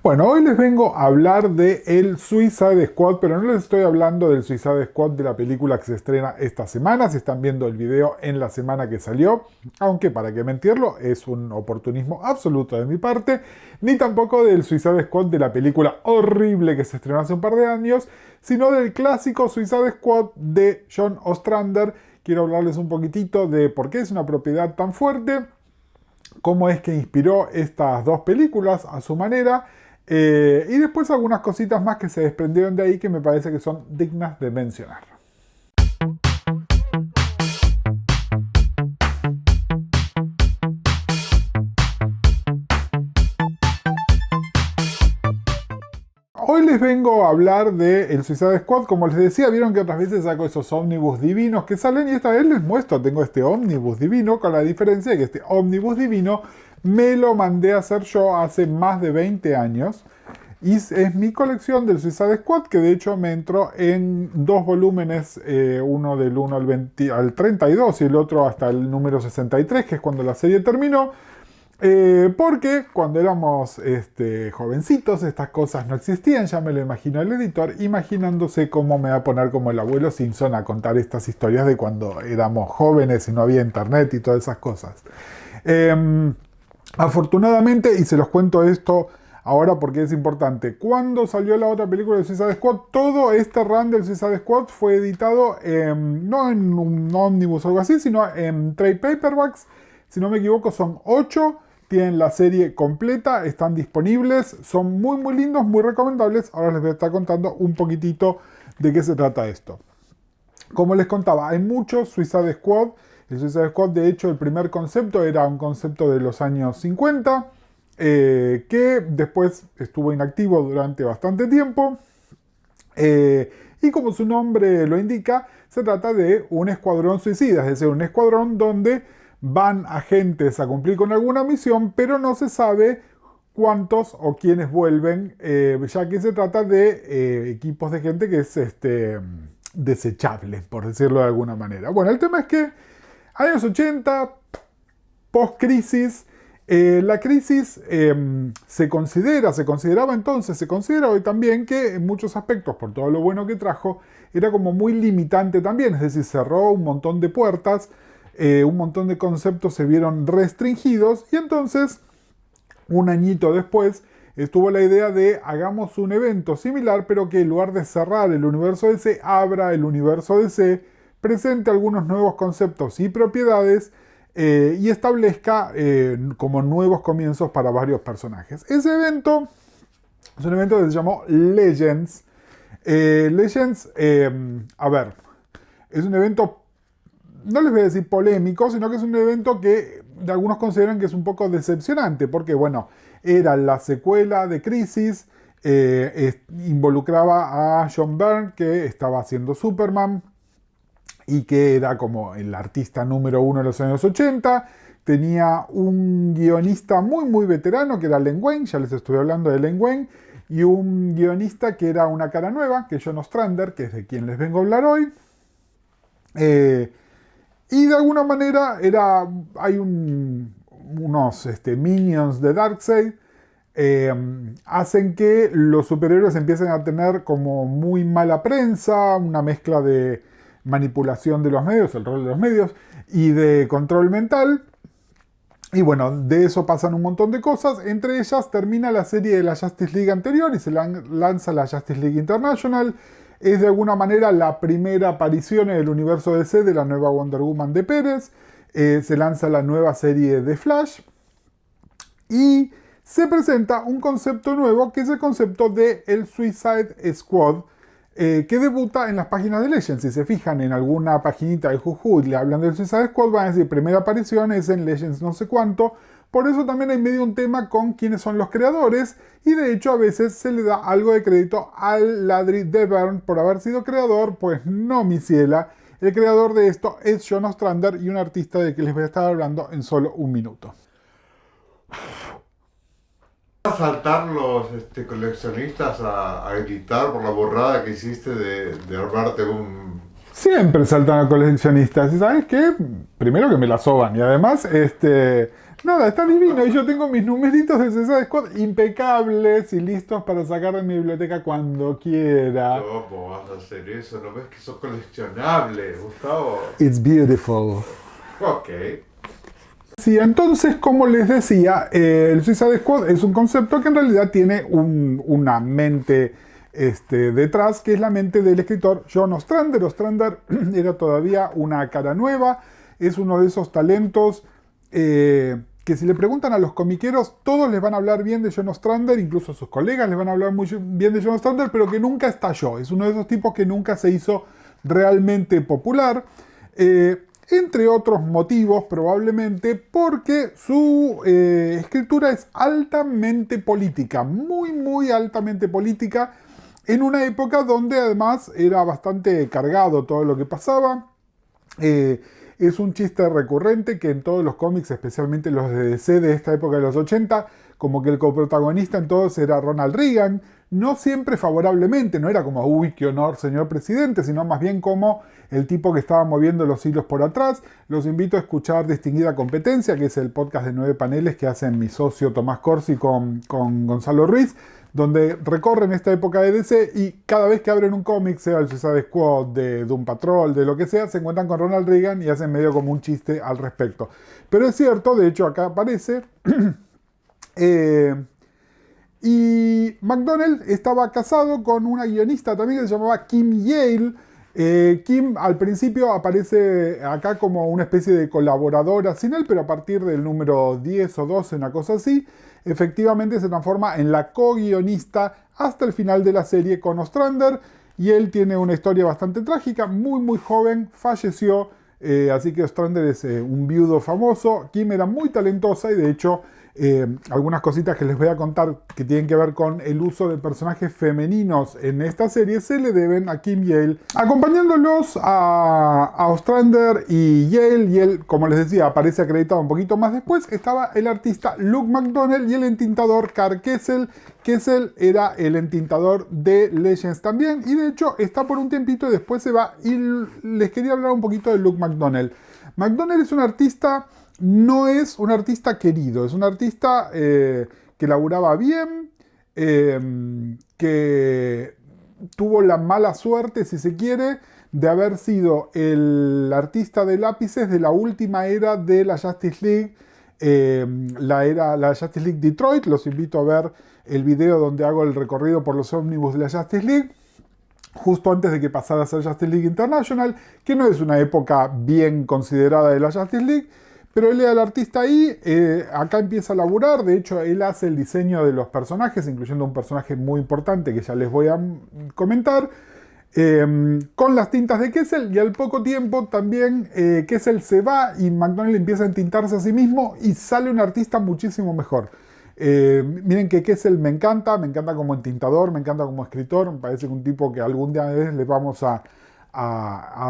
Bueno, hoy les vengo a hablar de el Suicide Squad, pero no les estoy hablando del Suicide Squad de la película que se estrena esta semana, si están viendo el video en la semana que salió, aunque para qué mentirlo, es un oportunismo absoluto de mi parte, ni tampoco del Suicide Squad de la película horrible que se estrenó hace un par de años, sino del clásico Suicide Squad de John Ostrander. Quiero hablarles un poquitito de por qué es una propiedad tan fuerte, cómo es que inspiró estas dos películas a su manera, y después algunas cositas más que se desprendieron de ahí que me parece que son dignas de mencionar. Hoy les vengo a hablar de el Suicide Squad. Como les decía, vieron que otras veces saco esos ómnibus divinos que salen y esta vez les muestro, tengo este ómnibus divino, con la diferencia de que este ómnibus divino me lo mandé a hacer yo hace más de 20 años. Y es mi colección del Suicide Squad, que de hecho me entró en dos volúmenes, uno del 1 al 32 y el otro hasta el número 63, que es cuando la serie terminó. Porque cuando éramos jovencitos estas cosas no existían, ya me lo imagino el editor, imaginándose cómo me va a poner como el abuelo Simpson a contar estas historias de cuando éramos jóvenes y no había internet y todas esas cosas. Afortunadamente, y se los cuento esto ahora porque es importante, cuando salió la otra película de Suicide Squad, todo este run del Suicide Squad fue editado no en un ómnibus o algo así, sino en trade paperbacks. Si no me equivoco son 8, tienen la serie completa, están disponibles, son muy muy lindos, muy recomendables. Ahora les voy a estar contando un poquitito de qué se trata esto. Como les contaba, hay muchos Suicide Squad. El Suicide Squad, de hecho, el primer concepto era un concepto de los años 50, que después estuvo inactivo durante bastante tiempo. Y como su nombre lo indica, se trata de un escuadrón suicida, es decir, un escuadrón donde van agentes a cumplir con alguna misión, pero no se sabe cuántos o quiénes vuelven, ya que se trata de equipos de gente que es desechable, por decirlo de alguna manera. Bueno, el tema es que años 80, post-crisis, la crisis se consideraba entonces, se considera hoy también que en muchos aspectos, por todo lo bueno que trajo, era como muy limitante también, es decir, cerró un montón de puertas, un montón de conceptos se vieron restringidos y entonces, un añito después, estuvo la idea de hagamos un evento similar, pero que en lugar de cerrar el universo DC, abra el universo DC, presente algunos nuevos conceptos y propiedades y establezca como nuevos comienzos para varios personajes. Ese evento es un evento que se llamó Legends. Legends, a ver, es un evento, no les voy a decir polémico, sino que es un evento que de algunos consideran que es un poco decepcionante, porque bueno, era la secuela de Crisis, involucraba a John Byrne, que estaba haciendo Superman, y que era como el artista número uno de los años 80, tenía un guionista muy muy veterano, que era Len Wein, ya les estuve hablando de Len Wein, y un guionista que era una cara nueva, que es John Ostrander, que es de quien les vengo a hablar hoy. Y de alguna manera hay unos minions de Darkseid, hacen que los superhéroes empiecen a tener como muy mala prensa, una mezcla de manipulación de los medios, el rol de los medios, y de control mental. Y bueno, de eso pasan un montón de cosas. Entre ellas termina la serie de la Justice League anterior y se lanza la Justice League International. Es de alguna manera la primera aparición en el universo DC de la nueva Wonder Woman de Pérez. Se lanza la nueva serie de Flash. Y se presenta un concepto nuevo, que es el concepto de el Suicide Squad, que debuta en las páginas de Legends. Si se fijan en alguna paginita de Juju y le hablan del Suicide Squad, van a decir primera aparición es en Legends no sé cuánto. Por eso también hay medio un tema con quiénes son los creadores, y de hecho a veces se le da algo de crédito al ladri de Byrne por haber sido creador. Pues no, mi ciela, el creador de esto es John Ostrander, y un artista del que les voy a estar hablando en solo un minuto. ¿Van a saltar los coleccionistas a gritar por la borrada que hiciste de armarte un Siempre saltan a coleccionistas. ¿Y sabes qué? Primero que me la soban. Y además, nada, está divino. Y yo tengo mis numeritos de Suicide Squad impecables y listos para sacar de mi biblioteca cuando quiera. ¿Cómo vas a hacer eso? ¿No ves que son coleccionables, Gustavo? It's beautiful. Ok. Sí, entonces, como les decía, el Suicide Squad es un concepto que en realidad tiene una mente detrás, que es la mente del escritor John Ostrander. Ostrander era todavía una cara nueva, es uno de esos talentos que si le preguntan a los comiqueros, todos les van a hablar bien de John Ostrander, incluso sus colegas les van a hablar muy bien de John Ostrander, pero que nunca estalló. Es uno de esos tipos que nunca se hizo realmente popular. Entre otros motivos, probablemente porque su escritura es altamente política, muy, muy altamente política, en una época donde además era bastante cargado todo lo que pasaba. Es un chiste recurrente que en todos los cómics, especialmente los de DC de esta época de los 80, como que el coprotagonista en todos era Ronald Reagan, no siempre favorablemente, no era como, uy, qué honor, señor presidente, sino más bien como el tipo que estaba moviendo los hilos por atrás. Los invito a escuchar Distinguida Competencia, que es el podcast de 9 paneles que hacen mi socio Tomás Corsi con Gonzalo Ruiz, donde recorren esta época de DC y cada vez que abren un cómic, sea el Suicide Squad, de Doom Patrol, de lo que sea, se encuentran con Ronald Reagan y hacen medio como un chiste al respecto. Pero es cierto, de hecho acá aparece... y McDonnell estaba casado con una guionista también que se llamaba Kim Yale. Kim al principio aparece acá como una especie de colaboradora sin él, pero a partir del número 10 o 12, una cosa así, efectivamente se transforma en la co-guionista hasta el final de la serie con Ostrander. Y él tiene una historia bastante trágica, muy muy joven, falleció, así que Ostrander es un viudo famoso. Kim era muy talentosa y de hecho algunas cositas que les voy a contar que tienen que ver con el uso de personajes femeninos en esta serie se le deben a Kim Yale. Acompañándolos a Ostrander y Yale, como les decía, aparece acreditado un poquito más después, estaba el artista Luke McDonnell y el entintador Karl Kessel. Kessel era el entintador de Legends también, y de hecho está por un tiempito y después se va. Y les quería hablar un poquito de Luke McDonnell. McDonnell es un artista... No es un artista querido, es un artista que laburaba bien, que tuvo la mala suerte, si se quiere, de haber sido el artista de lápices de la última era de la Justice League, la Justice League Detroit. Los invito a ver el video donde hago el recorrido por los ómnibus de la Justice League, justo antes de que pasara a ser Justice League International, que no es una época bien considerada de la Justice League. Pero él era el artista ahí, acá empieza a laburar, de hecho él hace el diseño de los personajes, incluyendo un personaje muy importante que ya les voy a comentar, con las tintas de Kessel, y al poco tiempo también Kessel se va y McDonnell empieza a entintarse a sí mismo y sale un artista muchísimo mejor. Miren que Kessel me encanta como entintador, me encanta como escritor, me parece que un tipo que algún día le vamos a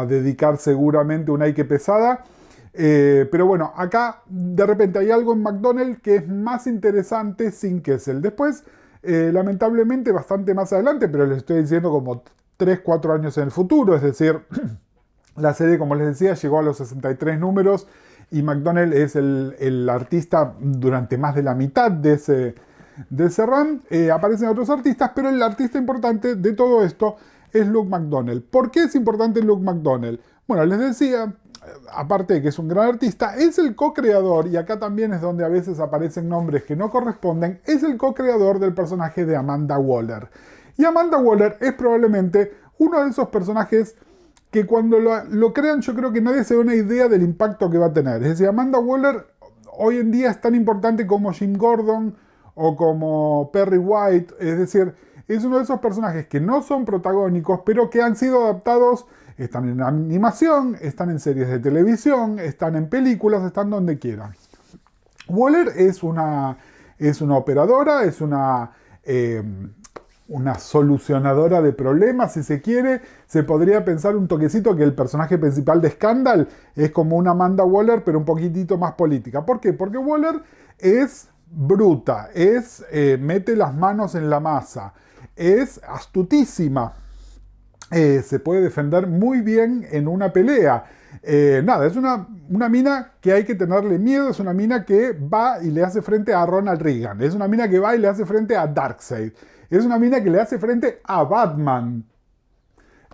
dedicar seguramente una Ike pesada. Pero bueno, acá de repente hay algo en McDonnell que es más interesante sin Kessel. Después, lamentablemente, bastante más adelante, pero les estoy diciendo como 3-4 años en el futuro, es decir, la serie, como les decía, llegó a los 63 números y McDonnell es el artista durante más de la mitad de ese run. Aparecen otros artistas, pero el artista importante de todo esto es Luke McDonnell. ¿Por qué es importante Luke McDonnell? Bueno, les decía, aparte de que es un gran artista, es el co-creador, y acá también es donde a veces aparecen nombres que no corresponden, es el co-creador del personaje de Amanda Waller. Y Amanda Waller es probablemente uno de esos personajes que cuando lo crean yo creo que nadie se da una idea del impacto que va a tener. Es decir, Amanda Waller hoy en día es tan importante como Jim Gordon o como Perry White, es decir, es uno de esos personajes que no son protagónicos, pero que han sido adaptados. Están en animación, están en series de televisión, están en películas, están donde quieran. Waller es una operadora, es una solucionadora de problemas, si se quiere. Se podría pensar un toquecito que el personaje principal de Scandal es como una Amanda Waller, pero un poquitito más política. ¿Por qué? Porque Waller es bruta, mete las manos en la masa, es astutísima. se puede defender muy bien en una pelea. Nada, es una mina que hay que tenerle miedo, es una mina que va y le hace frente a Ronald Reagan, es una mina que va y le hace frente a Darkseid, es una mina que le hace frente a Batman.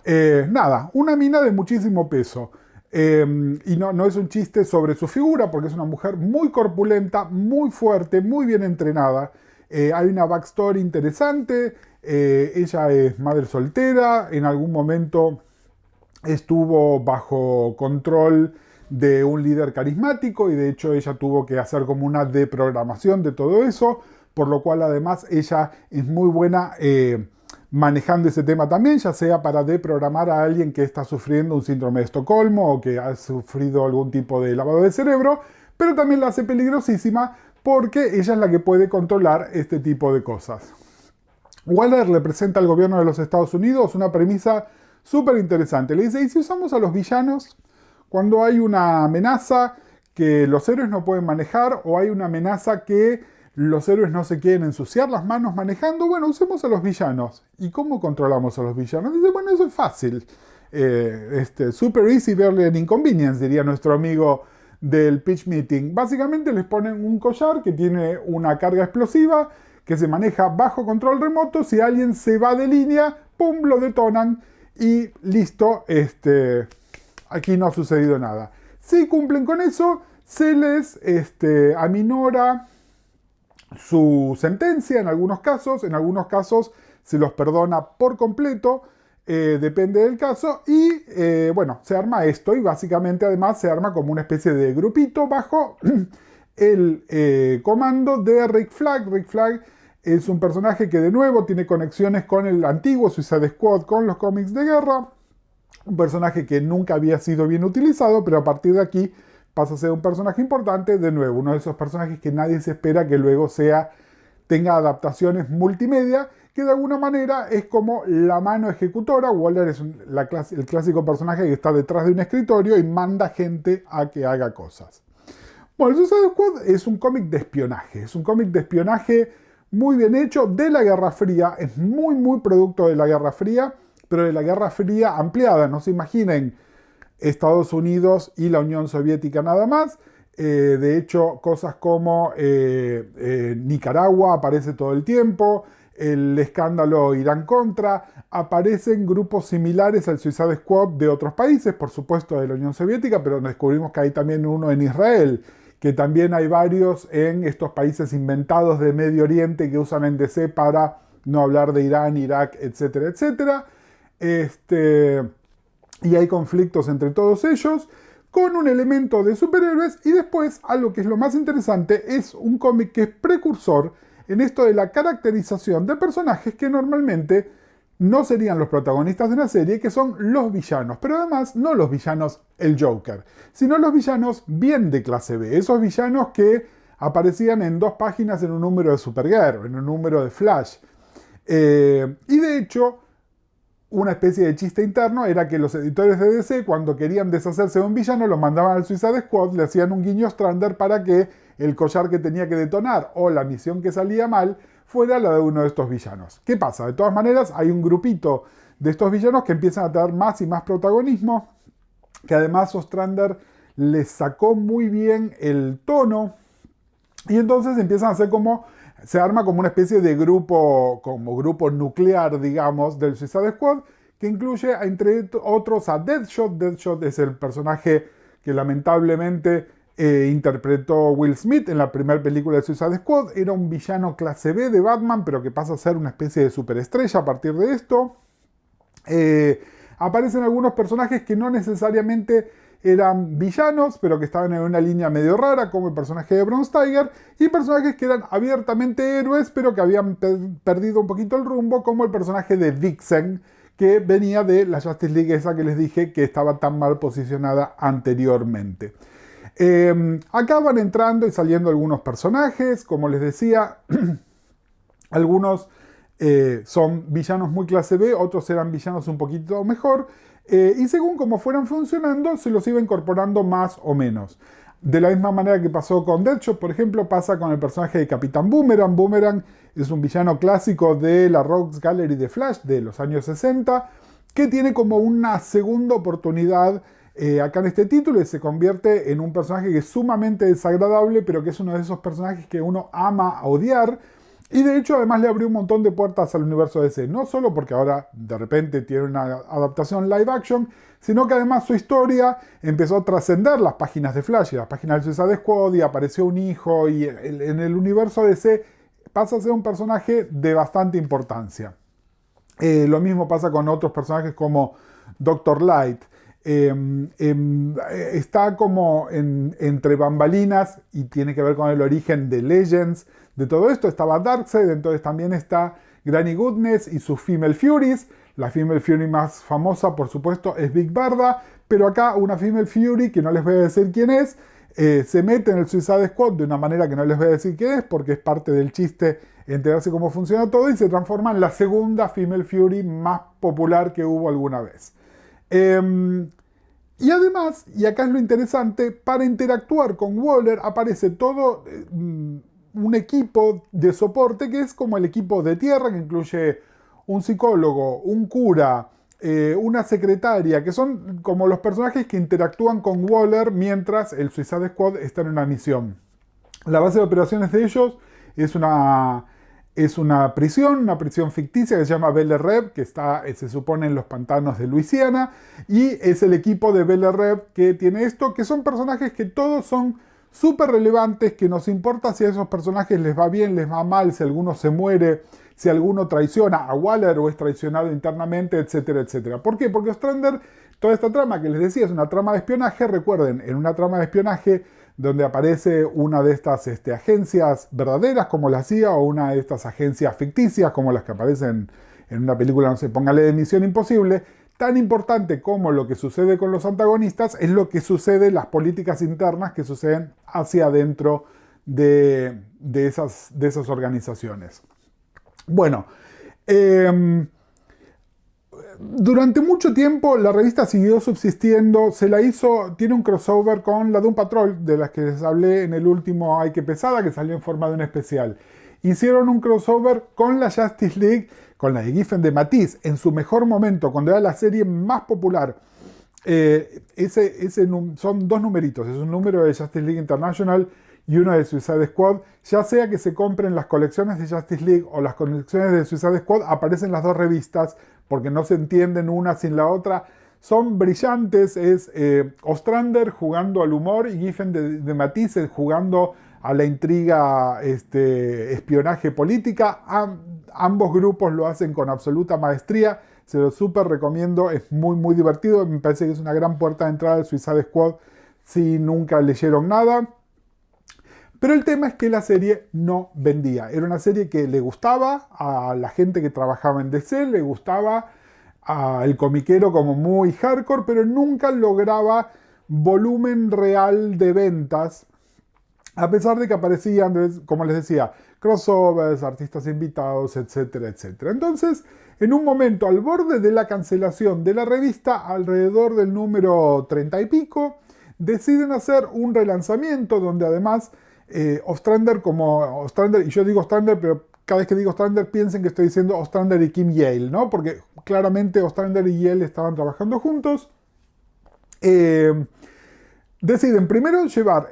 Nada, una mina de muchísimo peso. Y no es un chiste sobre su figura, porque es una mujer muy corpulenta, muy fuerte, muy bien entrenada. Hay una backstory interesante. Ella es madre soltera, en algún momento estuvo bajo control de un líder carismático y de hecho ella tuvo que hacer como una deprogramación de todo eso, por lo cual además ella es muy buena manejando ese tema también, ya sea para deprogramar a alguien que está sufriendo un síndrome de Estocolmo o que ha sufrido algún tipo de lavado de cerebro, pero también la hace peligrosísima porque ella es la que puede controlar este tipo de cosas. Waller le presenta al gobierno de los Estados Unidos una premisa súper interesante. Le dice, ¿y si usamos a los villanos cuando hay una amenaza que los héroes no pueden manejar o hay una amenaza que los héroes no se quieren ensuciar las manos manejando? Bueno, usemos a los villanos. ¿Y cómo controlamos a los villanos? Dice, bueno, eso es fácil. Super easy, barely an inconvenience, diría nuestro amigo del pitch meeting. Básicamente les ponen un collar que tiene una carga explosiva que se maneja bajo control remoto. Si alguien se va de línea, ¡pum!, lo detonan y listo, aquí no ha sucedido nada. Si cumplen con eso, se les aminora su sentencia en algunos casos se los perdona por completo, depende del caso, y bueno, se arma esto y básicamente además se arma como una especie de grupito bajo el comando de Rick Flag. Rick Flag es un personaje que de nuevo tiene conexiones con el antiguo Suicide Squad, con los cómics de guerra, un personaje que nunca había sido bien utilizado, pero a partir de aquí pasa a ser un personaje importante, de nuevo, uno de esos personajes que nadie se espera que luego tenga adaptaciones multimedia, que de alguna manera es como la mano ejecutora. Waller es el clásico personaje que está detrás de un escritorio y manda gente a que haga cosas. Bueno, el Suicide Squad es un cómic de espionaje, muy bien hecho, de la Guerra Fría, es muy producto de la Guerra Fría, pero de la Guerra Fría ampliada. No se imaginen Estados Unidos y la Unión Soviética nada más. De hecho, cosas como Nicaragua aparece todo el tiempo, el escándalo Irán-Contra, aparecen grupos similares al Suicide Squad de otros países, por supuesto de la Unión Soviética, pero descubrimos que hay también uno en Israel, que también hay varios en estos países inventados de Medio Oriente que usan en DC para no hablar de Irán, Irak, etcétera, etcétera. Y hay conflictos entre todos ellos, con un elemento de superhéroes, y después, algo que es lo más interesante, es un cómic que es precursor en esto de la caracterización de personajes que normalmente no serían los protagonistas de una serie, que son los villanos, pero además no los villanos el Joker, sino los villanos bien de clase B, esos villanos que aparecían en 2 páginas en un número de Supergirl, en un número de Flash. Y de hecho, una especie de chiste interno era que los editores de DC, cuando querían deshacerse de un villano, lo mandaban al Suicide Squad, le hacían un guiño Strander para que el collar que tenía que detonar o la misión que salía mal fuera la de uno de estos villanos. ¿Qué pasa? De todas maneras, hay un grupito de estos villanos que empiezan a tener más y más protagonismo, que además Ostrander les sacó muy bien el tono, y entonces empiezan a hacer se arma como una especie de grupo nuclear, digamos, del Suicide Squad, que incluye, entre otros, a Deadshot. Deadshot es el personaje que lamentablemente interpretó Will Smith en la primera película de Suicide Squad. Era un villano clase B de Batman, pero que pasa a ser una especie de superestrella a partir de esto. Aparecen algunos personajes que no necesariamente eran villanos, pero que estaban en una línea medio rara, como el personaje de Bronze Tiger, y personajes que eran abiertamente héroes, pero que habían perdido un poquito el rumbo, como el personaje de Vixen, que venía de la Justice League esa que les dije que estaba tan mal posicionada anteriormente. Acá van entrando y saliendo algunos personajes, como les decía, algunos son villanos muy clase B, otros eran villanos un poquito mejor, y según cómo fueran funcionando, se los iba incorporando más o menos. De la misma manera que pasó con Deadshot, por ejemplo, pasa con el personaje de Capitán Boomerang. Boomerang es un villano clásico de la Rogues Gallery de Flash de los años 60, que tiene como una segunda oportunidad acá en este título y se convierte en un personaje que es sumamente desagradable, pero que es uno de esos personajes que uno ama a odiar. Y de hecho además le abrió un montón de puertas al universo DC, no solo porque ahora de repente tiene una adaptación live action, sino que además su historia empezó a trascender las páginas de Flash y las páginas de Suicide Squad y apareció un hijo y en el universo DC pasa a ser un personaje de bastante importancia. Lo mismo pasa con otros personajes como Doctor Light. Está como entre bambalinas y tiene que ver con el origen de Legends. De todo esto estaba Darkseid, entonces también está Granny Goodness y sus Female Furies. La Female Fury más famosa, por supuesto, es Big Barda, pero acá una Female Fury, que no les voy a decir quién es, se mete en el Suicide Squad de una manera que no les voy a decir quién es, porque es parte del chiste enterarse cómo funciona todo, y se transforma en la segunda Female Fury más popular que hubo alguna vez. Y además, y acá es lo interesante, para interactuar con Waller aparece todo un equipo de soporte que es como el equipo de tierra, que incluye un psicólogo, un cura, una secretaria, que son como los personajes que interactúan con Waller mientras el Suicide Squad está en una misión. La base de operaciones de ellos es una prisión ficticia que se llama Bel Reb, que está, se supone, en los pantanos de Luisiana, y es el equipo de Bel Reb que tiene esto, que son personajes que todos son súper relevantes, que nos importa si a esos personajes les va bien, les va mal, si alguno se muere, si alguno traiciona a Waller o es traicionado internamente, etcétera, etcétera. ¿Por qué? Porque Ostrander, toda esta trama que les decía, es una trama de espionaje. Recuerden, en una trama de espionaje donde aparece una de estas agencias verdaderas como la CIA o una de estas agencias ficticias como las que aparecen en una película, no sé, póngale de Misión Imposible. Tan importante como lo que sucede con los antagonistas es lo que sucede, las políticas internas que suceden hacia adentro de esas organizaciones. Bueno, durante mucho tiempo la revista siguió subsistiendo, tiene un crossover con la Doom Patrol, de las que les hablé en el último Ay que pesada, que salió en forma de un especial. Hicieron un crossover con la Justice League, con la de Giffen de Matisse, en su mejor momento, cuando era la serie más popular. Son dos numeritos, es un número de Justice League International y uno de Suicide Squad. Ya sea que se compren las colecciones de Justice League o las colecciones de Suicide Squad, aparecen las dos revistas porque no se entienden una sin la otra. Son brillantes, es Ostrander jugando al humor y Giffen de Matisse jugando a la intriga, espionaje política. Ambos grupos lo hacen con absoluta maestría. Se lo súper recomiendo, es muy muy divertido. Me parece que es una gran puerta de entrada al Suicide Squad si nunca leyeron nada. Pero el tema es que la serie no vendía. Era una serie que le gustaba a la gente que trabajaba en DC, le gustaba al comiquero como muy hardcore, pero nunca lograba volumen real de ventas, a pesar de que aparecían, como les decía, crossovers, artistas invitados, etcétera, etcétera. Entonces, en un momento al borde de la cancelación de la revista, alrededor del número 30 y pico, deciden hacer un relanzamiento donde además Ostrander, y yo digo Ostrander, pero cada vez que digo Ostrander piensen que estoy diciendo Ostrander y Kim Yale, ¿no? Porque claramente Ostrander y Yale estaban trabajando juntos. Deciden primero llevar,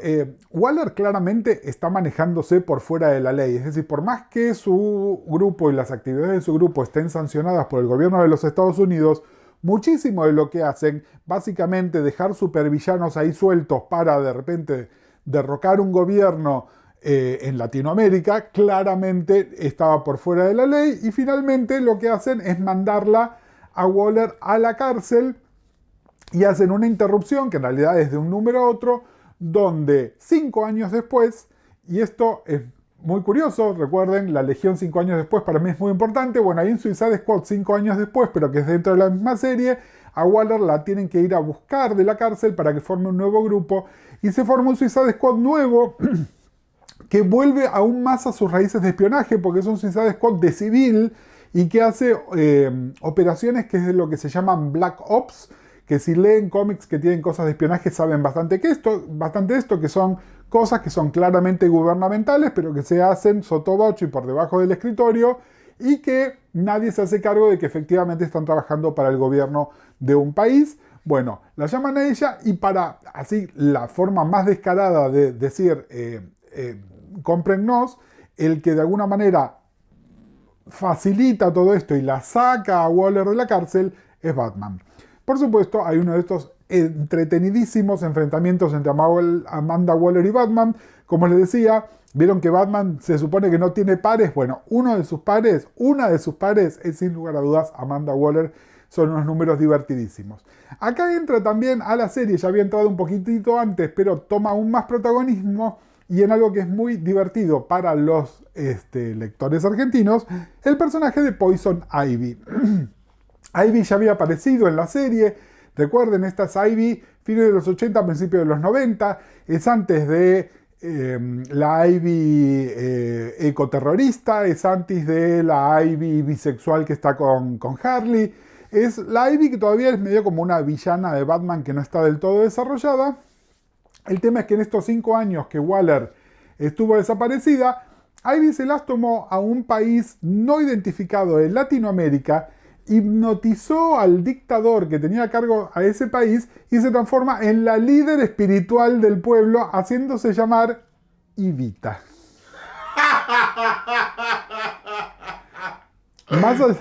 Waller claramente está manejándose por fuera de la ley, es decir, por más que su grupo y las actividades de su grupo estén sancionadas por el gobierno de los Estados Unidos, muchísimo de lo que hacen, básicamente dejar supervillanos ahí sueltos para de repente derrocar un gobierno en Latinoamérica, claramente estaba por fuera de la ley, y finalmente lo que hacen es mandarla a Waller a la cárcel y hacen una interrupción que en realidad es de un número a otro, donde 5 años después, y esto es muy curioso, recuerden, la Legión 5 años después para mí es muy importante. Bueno, hay un Suicide Squad 5 años después, pero que es dentro de la misma serie. A Waller la tienen que ir a buscar de la cárcel para que forme un nuevo grupo, y se forma un Suicide Squad nuevo que vuelve aún más a sus raíces de espionaje, porque es un Suicide Squad de civil y que hace operaciones que es de lo que se llaman Black Ops, que si leen cómics que tienen cosas de espionaje saben bastante de esto, que son cosas que son claramente gubernamentales, pero que se hacen sotoboche y por debajo del escritorio, y que nadie se hace cargo de que efectivamente están trabajando para el gobierno de un país. Bueno, la llaman a ella y para, así, la forma más descarada de decir, cómprennos, el que de alguna manera facilita todo esto y la saca a Waller de la cárcel es Batman. Por supuesto, hay uno de estos entretenidísimos enfrentamientos entre Amanda Waller y Batman. Como les decía, vieron que Batman se supone que no tiene pares. Bueno, una de sus pares es sin lugar a dudas Amanda Waller. Son unos números divertidísimos. Acá entra también a la serie, ya había entrado un poquitito antes, pero toma aún más protagonismo y en algo que es muy divertido para los lectores argentinos, el personaje de Poison Ivy. Ivy ya había aparecido en la serie, recuerden, esta es Ivy, fines de los 80, principios de los 90, es antes de la Ivy ecoterrorista, es antes de la Ivy bisexual que está con Harley, es la Ivy que todavía es medio como una villana de Batman que no está del todo desarrollada. El tema es que en estos 5 años que Waller estuvo desaparecida, Ivy se las tomó a un país no identificado en Latinoamérica, hipnotizó al dictador que tenía a cargo a ese país y se transforma en la líder espiritual del pueblo, haciéndose llamar Evita. Más allá...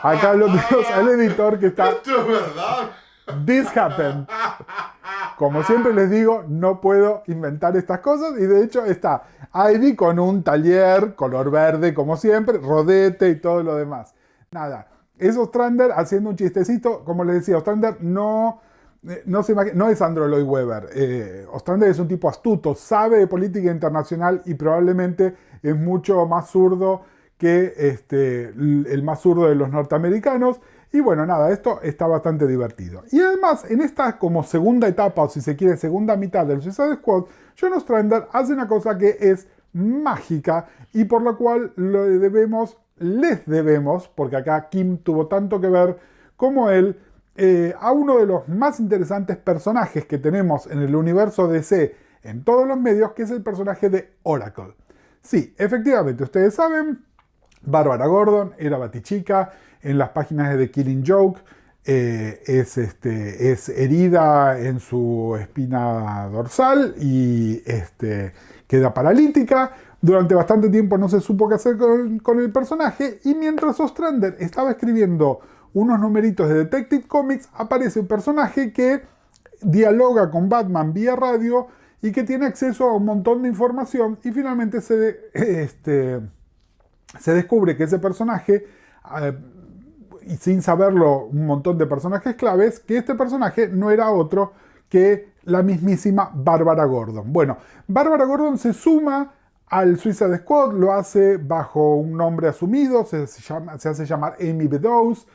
Acá lo tenemos al editor que está... Esto es verdad. This happened. Como siempre les digo, no puedo inventar estas cosas y de hecho está Ivy con un taller color verde como siempre, rodete y todo lo demás. Nada, es Ostrander haciendo un chistecito, como les decía, Ostrander no es Andrew Lloyd Webber. Ostrander es un tipo astuto, sabe de política internacional y probablemente es mucho más zurdo que el más zurdo de los norteamericanos. Y bueno, nada, esto está bastante divertido. Y además, en esta como segunda etapa, o si se quiere, segunda mitad del Suicide Squad, John Ostrander hace una cosa que es mágica y por la cual les debemos, porque acá Kim tuvo tanto que ver como él, a uno de los más interesantes personajes que tenemos en el universo DC en todos los medios, que es el personaje de Oracle. Sí, efectivamente, ustedes saben, Bárbara Gordon era Batichica. En las páginas de The Killing Joke es herida en su espina dorsal y queda paralítica. Durante bastante tiempo no se supo qué hacer con el personaje y mientras Ostrander estaba escribiendo unos numeritos de Detective Comics, aparece un personaje que dialoga con Batman vía radio y que tiene acceso a un montón de información y finalmente se descubre que ese personaje... y sin saberlo un montón de personajes claves, que este personaje no era otro que la mismísima Bárbara Gordon. Bueno, Bárbara Gordon se suma al Suicide Squad, lo hace bajo un nombre asumido, se hace llamar Amy Beddoes.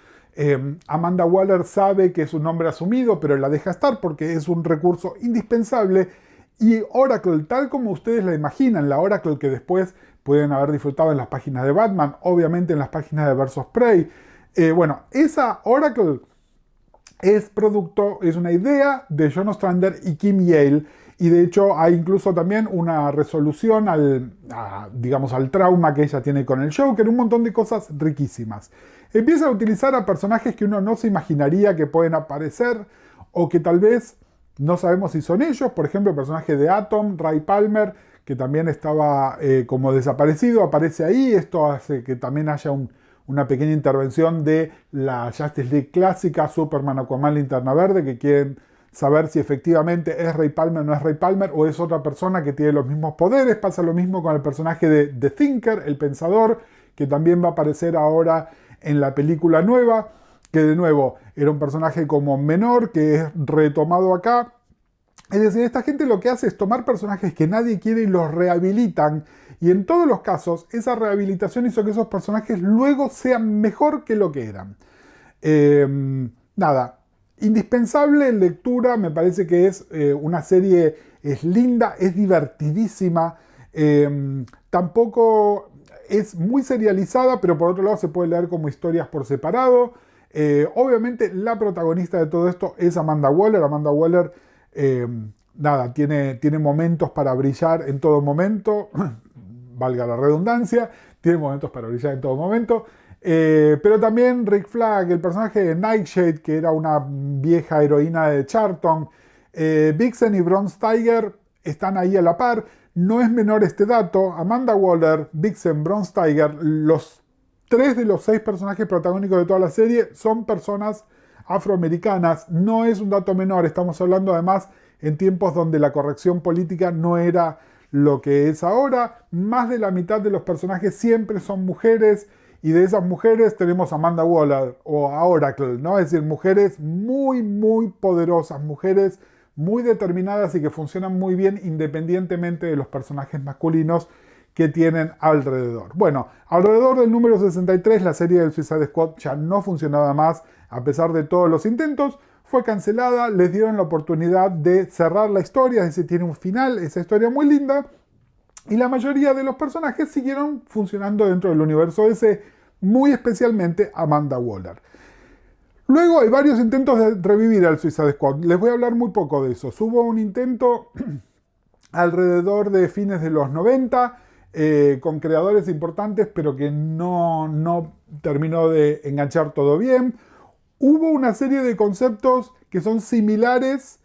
Amanda Waller sabe que es un nombre asumido, pero la deja estar porque es un recurso indispensable. Y Oracle, tal como ustedes la imaginan, la Oracle que después pueden haber disfrutado en las páginas de Batman, obviamente en las páginas de Versus Prey, bueno, esa Oracle es una idea de John Ostrander y Kim Yale, y de hecho hay incluso también una resolución al trauma que ella tiene con el Joker, un montón de cosas riquísimas. Empieza a utilizar a personajes que uno no se imaginaría que pueden aparecer, o que tal vez no sabemos si son ellos. Por ejemplo, el personaje de Atom, Ray Palmer, que también estaba como desaparecido, aparece ahí. Esto hace que también haya una pequeña intervención de la Justice League clásica, Superman, Aquaman, Linterna Verde, que quieren saber si efectivamente es Ray Palmer o no es Ray Palmer, o es otra persona que tiene los mismos poderes. Pasa lo mismo con el personaje de The Thinker, el Pensador, que también va a aparecer ahora en la película nueva, que de nuevo era un personaje como menor, que es retomado acá. Es decir, esta gente lo que hace es tomar personajes que nadie quiere y los rehabilitan. Y en todos los casos, esa rehabilitación hizo que esos personajes luego sean mejor que lo que eran. Nada, indispensable lectura, me parece que es una serie, es linda, es divertidísima. Tampoco es muy serializada, pero por otro lado se puede leer como historias por separado. Obviamente la protagonista de todo esto es Amanda Waller. Amanda Waller, nada, tiene momentos para brillar en todo momento. Valga la redundancia, tiene momentos para brillar en todo momento. Pero también Rick Flag, el personaje de Nightshade, que era una vieja heroína de Charlton. Vixen y Bronze Tiger están ahí a la par. No es menor este dato. Amanda Waller, Vixen, Bronze Tiger, los 3 de los 6 personajes protagónicos de toda la serie son personas afroamericanas. No es un dato menor. Estamos hablando además en tiempos donde la corrección política no era lo que es ahora. Más de la mitad de los personajes siempre son mujeres. Y de esas mujeres tenemos a Amanda Waller o a Oracle, ¿no? Es decir, mujeres muy, muy poderosas, mujeres muy determinadas y que funcionan muy bien independientemente de los personajes masculinos que tienen alrededor. Bueno, alrededor del número 63 la serie del Suicide Squad ya no funcionaba más a pesar de todos los intentos. Fue cancelada, les dieron la oportunidad de cerrar la historia, es decir, tiene un final, esa historia muy linda. Y la mayoría de los personajes siguieron funcionando dentro del universo DC, muy especialmente Amanda Waller. Luego hay varios intentos de revivir al Suicide Squad. Les voy a hablar muy poco de eso. Hubo un intento alrededor de fines de los 90 con creadores importantes, pero que no terminó de enganchar todo bien. Hubo una serie de conceptos que son similares,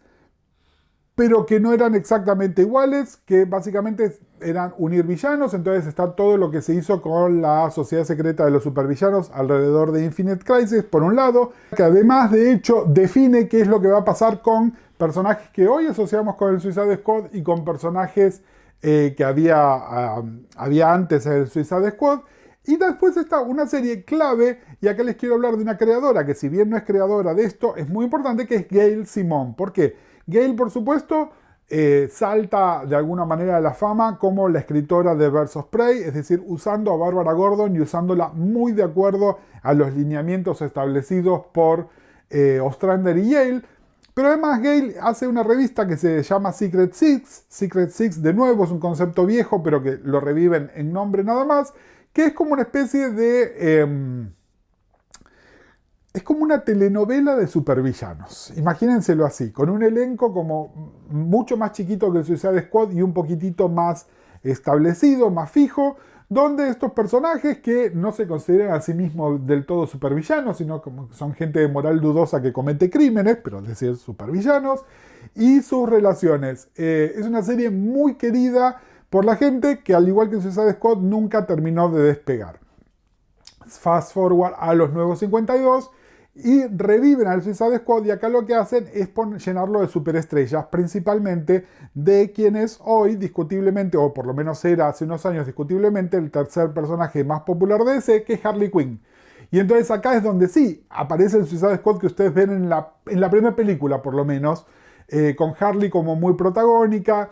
pero que no eran exactamente iguales, que básicamente eran unir villanos. Entonces está todo lo que se hizo con la sociedad secreta de los supervillanos alrededor de Infinite Crisis, por un lado, que además de hecho define qué es lo que va a pasar con personajes que hoy asociamos con el Suicide Squad y con personajes que había antes del Suicide Squad. Y después está una serie clave, y acá les quiero hablar de una creadora que, si bien no es creadora de esto, es muy importante, que es Gail Simone. ¿Por qué? Gail, por supuesto, salta de alguna manera a la fama como la escritora de Birds of Prey, es decir, usando a Barbara Gordon y usándola muy de acuerdo a los lineamientos establecidos por Ostrander y Yale. Pero además Gail hace una revista que se llama Secret Six. Secret Six, de nuevo, es un concepto viejo, pero que lo reviven en nombre nada más, que es como una especie de... es como una telenovela de supervillanos. Imagínenselo así, con un elenco como mucho más chiquito que el Suicide Squad y un poquitito más establecido, más fijo, donde estos personajes, que no se consideran a sí mismos del todo supervillanos, sino como que son gente de moral dudosa que comete crímenes, pero es decir, supervillanos, y sus relaciones. Es una serie muy querida por la gente que, al igual que el Suicide Squad, nunca terminó de despegar. Fast forward a los nuevos 52 y reviven al Suicide Squad, y acá lo que hacen es llenarlo de superestrellas, principalmente de quienes hoy discutiblemente, o por lo menos era hace unos años discutiblemente, el tercer personaje más popular de DC, que es Harley Quinn. Y entonces acá es donde sí aparece el Suicide Squad que ustedes ven en la primera película, por lo menos, con Harley como muy protagónica.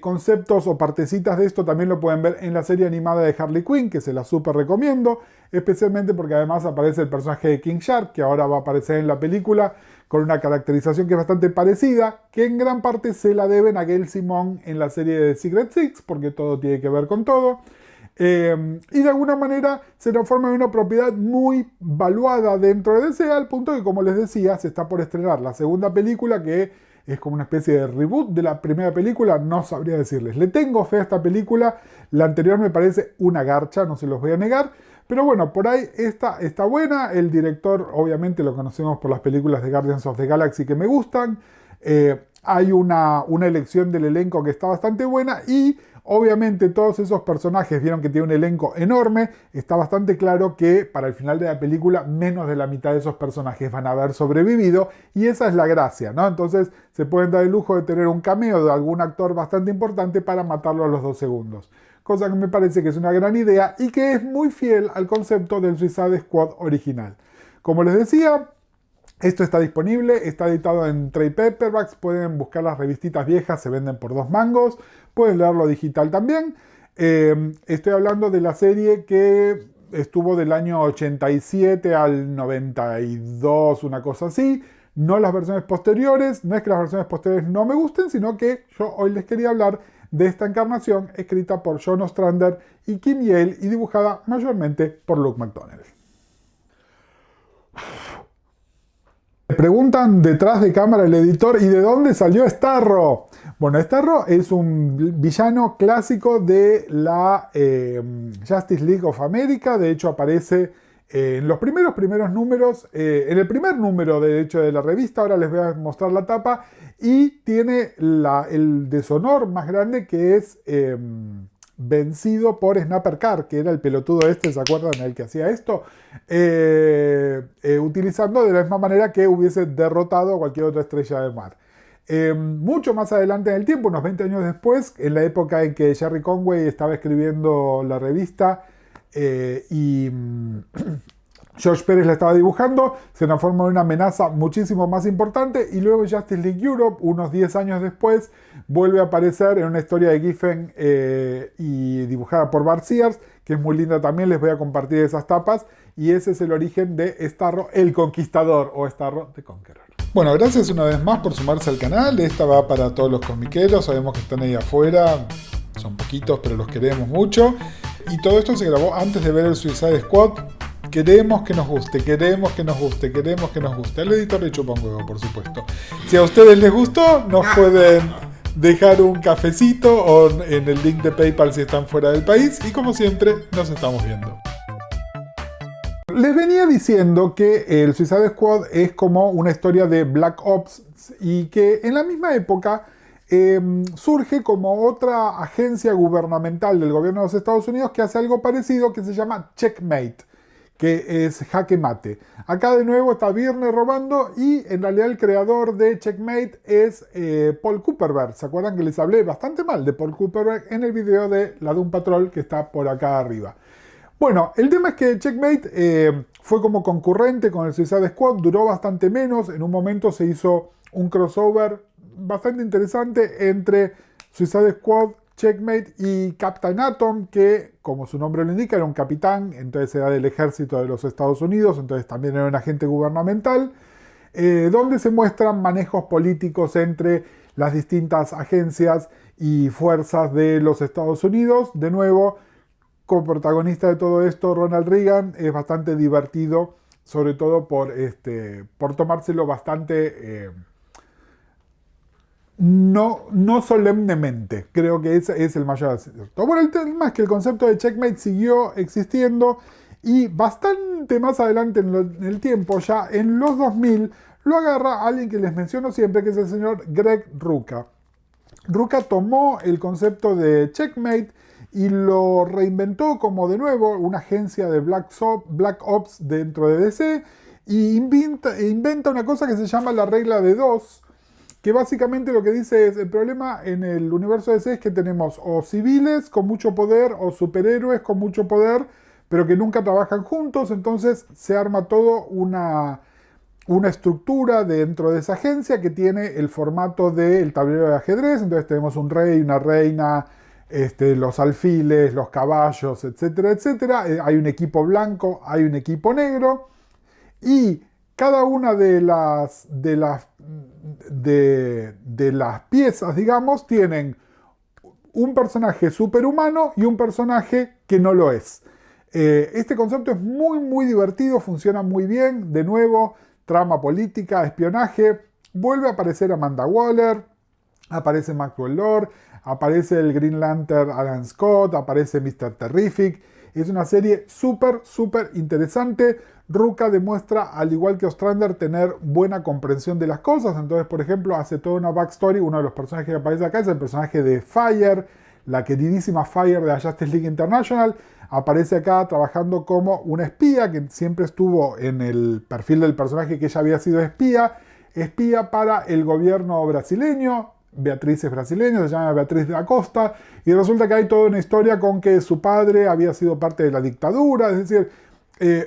Conceptos o partecitas de esto también lo pueden ver en la serie animada de Harley Quinn, que se la súper recomiendo, especialmente porque además aparece el personaje de King Shark, que ahora va a aparecer en la película con una caracterización que es bastante parecida, que en gran parte se la deben a Gail Simone en la serie de Secret Six, porque todo tiene que ver con todo. Y de alguna manera se transforma en una propiedad muy valuada dentro de DC, al punto que, como les decía, se está por estrenar la segunda película, que es como una especie de reboot de la primera película. No sabría decirles. Le tengo fe a esta película. La anterior me parece una garcha, no se los voy a negar. Pero bueno, por ahí esta está buena. El director, obviamente, lo conocemos por las películas de Guardians of the Galaxy que me gustan. Hay una elección del elenco que está bastante buena, y obviamente todos esos personajes, vieron que tiene un elenco enorme. Está bastante claro que para el final de la película menos de la mitad de esos personajes van a haber sobrevivido, y esa es la gracia, ¿no? Entonces se pueden dar el lujo de tener un cameo de algún actor bastante importante para matarlo a los 2 segundos. Cosa que me parece que es una gran idea y que es muy fiel al concepto del Suicide Squad original. Como les decía, esto está disponible, está editado en trade paperbacks, pueden buscar las revistitas viejas, se venden por 2 mangos, pueden leerlo digital también. Estoy hablando de la serie que estuvo del año 87 al 92, una cosa así, no las versiones posteriores. No es que las versiones posteriores no me gusten, sino que yo hoy les quería hablar de esta encarnación escrita por John Ostrander y Kim Yale y dibujada mayormente por Luke McDonnell. Le preguntan detrás de cámara el editor, ¿y de dónde salió Starro? Bueno, Starro es un villano clásico de la Justice League of America. De hecho, aparece en los primeros números, en el primer número de hecho de la revista. Ahora les voy a mostrar la tapa. Y tiene el deshonor más grande, que es vencido por Snapper Carr, que era el pelotudo este, ¿se acuerdan? El que hacía esto, utilizando de la misma manera que hubiese derrotado a cualquier otra estrella de mar. Mucho más adelante en el tiempo, unos 20 años después, en la época en que Gerry Conway estaba escribiendo la revista y George Pérez la estaba dibujando, se transforma en una amenaza muchísimo más importante, y luego Justice League Europe, unos 10 años después, vuelve a aparecer en una historia de Giffen y dibujada por Bart Sears, que es muy linda también. Les voy a compartir esas tapas, y ese es el origen de Starro el Conquistador, o Starro the Conqueror. Bueno, gracias una vez más por sumarse al canal. Esta va para todos los comiqueros, sabemos que están ahí afuera, son poquitos pero los queremos mucho, y todo esto se grabó antes de ver el Suicide Squad. Queremos que nos guste, queremos que nos guste, queremos que nos guste. Al editor le chupa un huevo, por supuesto. Si a ustedes les gustó, nos pueden dejar un cafecito o en el link de PayPal si están fuera del país. Y como siempre, nos estamos viendo. Les venía diciendo que el Suicide Squad es como una historia de Black Ops, y que en la misma época surge como otra agencia gubernamental del gobierno de los Estados Unidos que hace algo parecido, que se llama Checkmate, que es jaque mate. Acá de nuevo está Byrne robando, y en realidad el creador de Checkmate es Paul Kupperberg. ¿Se acuerdan que les hablé bastante mal de Paul Kupperberg en el video de la Doom Patrol, que está por acá arriba? Bueno, el tema es que Checkmate fue como concurrente con el Suicide Squad, duró bastante menos. En un momento se hizo un crossover bastante interesante entre Suicide Squad, Checkmate y Captain Atom, que, como su nombre lo indica, era un capitán, entonces era del ejército de los Estados Unidos, entonces también era un agente gubernamental, donde se muestran manejos políticos entre las distintas agencias y fuerzas de los Estados Unidos. De nuevo, coprotagonista de todo esto, Ronald Reagan. Es bastante divertido, sobre todo por tomárselo bastante... No solemnemente. Creo que ese es el mayor acierto. Bueno, el tema es que el concepto de Checkmate siguió existiendo, y bastante más adelante en el tiempo, ya en los 2000, lo agarra alguien que les menciono siempre, que es el señor Greg Rucka. Rucka tomó el concepto de Checkmate y lo reinventó como, de nuevo, una agencia de Black Ops dentro de DC, y inventa una cosa que se llama la regla de dos, que básicamente lo que dice es: el problema en el universo DC es que tenemos o civiles con mucho poder o superhéroes con mucho poder, pero que nunca trabajan juntos. Entonces se arma todo una estructura dentro de esa agencia que tiene el formato del tablero de ajedrez. Entonces tenemos un rey, una reina, los alfiles, los caballos, etcétera, etcétera. Hay un equipo blanco, hay un equipo negro, y cada una de las piezas, digamos, tienen un personaje superhumano y un personaje que no lo es. Este concepto es muy, muy divertido, funciona muy bien. De nuevo, trama política, espionaje. Vuelve a aparecer Amanda Waller, aparece Maxwell Lord, aparece el Green Lantern Alan Scott, aparece Mr. Terrific. Es una serie súper, súper interesante. Rucka demuestra, al igual que Ostrander, tener buena comprensión de las cosas. Entonces, por ejemplo, hace toda una backstory. Uno de los personajes que aparece acá es el personaje de Fire, la queridísima Fire de la Justice League International. Aparece acá trabajando como una espía, que siempre estuvo en el perfil del personaje, que ella había sido espía para el gobierno brasileño. Beatriz es brasileña, se llama Beatriz da Costa, y resulta que hay toda una historia con que su padre había sido parte de la dictadura. Es decir,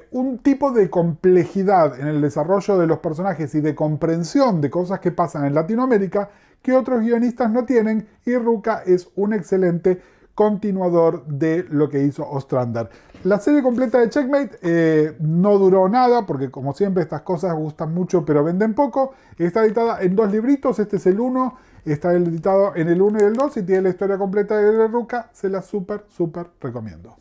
un tipo de complejidad en el desarrollo de los personajes y de comprensión de cosas que pasan en Latinoamérica que otros guionistas no tienen, y Rucka es un excelente continuador de lo que hizo Ostrander. La serie completa de Checkmate no duró nada, porque como siempre estas cosas gustan mucho pero venden poco. Está editada en 2 libritos, este es el 1, está editado en el 1 y el 2, y tiene la historia completa de Rucka. Se la súper, súper recomiendo.